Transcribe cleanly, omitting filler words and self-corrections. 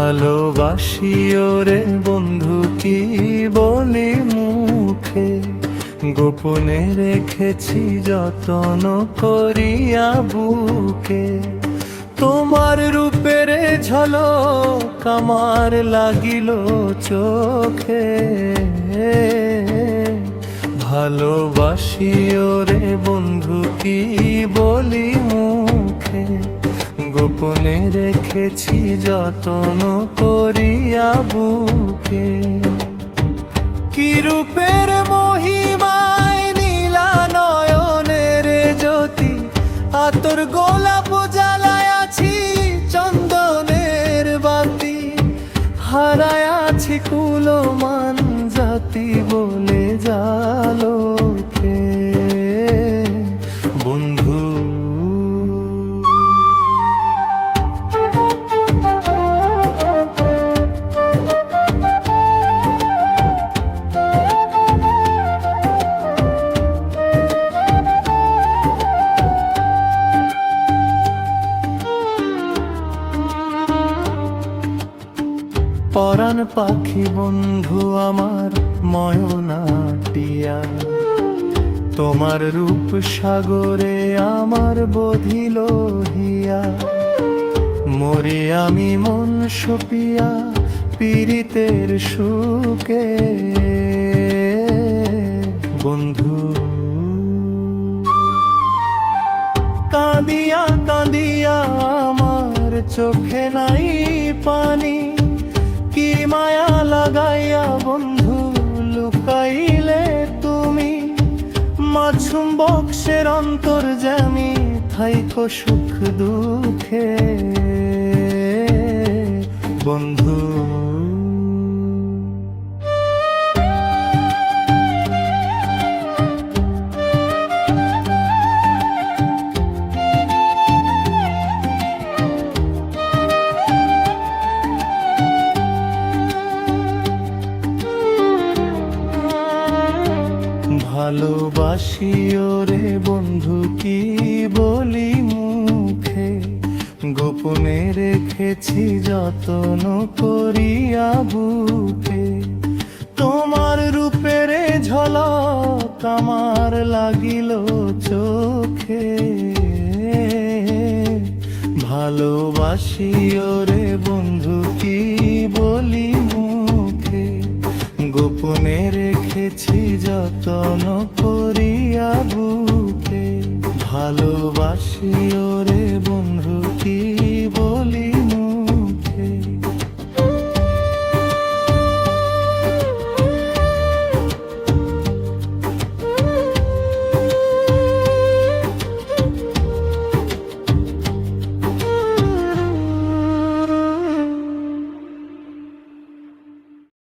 ভালোবাসি ওরে বন্ধু কি বলি মুখে, গোপনে রেখেছি যতন করিয়া বুকে। তোমার রূপের ঝলক আমার লাগিল চোখে, ভালোবাসি ওরে বন্ধু কি বলি মুখে, গোপনে রেখেছি যতন করিয়া বুকে। কি রূপের মহিমায় নীলা নয়নের জ্যোতি, আতর গোলাপ জ্বালায় আছি চন্দনের বাতি, হারায় আছি কুলমান জাতি বলে জালোকে বন্ধু। পরাণ পাখি বন্ধু আমার ময়নাটিয়া, তোমার রূপ সাগরে আমার বধিল হিয়া। মরি আমি মন সপিয়া পীড়িতের সুখে বন্ধু। কাঁদিয়া কাঁদিয়া আমার চোখে নাই পানি, কি মায়া লাগাইয়া বন্ধু লুকাইলে তুমি। মাছুম বক্সের অন্তর্যামী থাইকো সুখ দুঃখে বন্ধু। ভালোবাসি ওরে বন্ধু কি বলি মুখে, গোপনে রেখেছি যতন করিয়া বুকে। তোমার রূপের ঝলক আমার লাগিল চোখে, ভালোবাসি ওরে বন্ধু কি বলি মুখে, গোপনে রেখেছি যতন করিয়া বুকে। ভালোবাসি ওরে বন্ধু কি বলি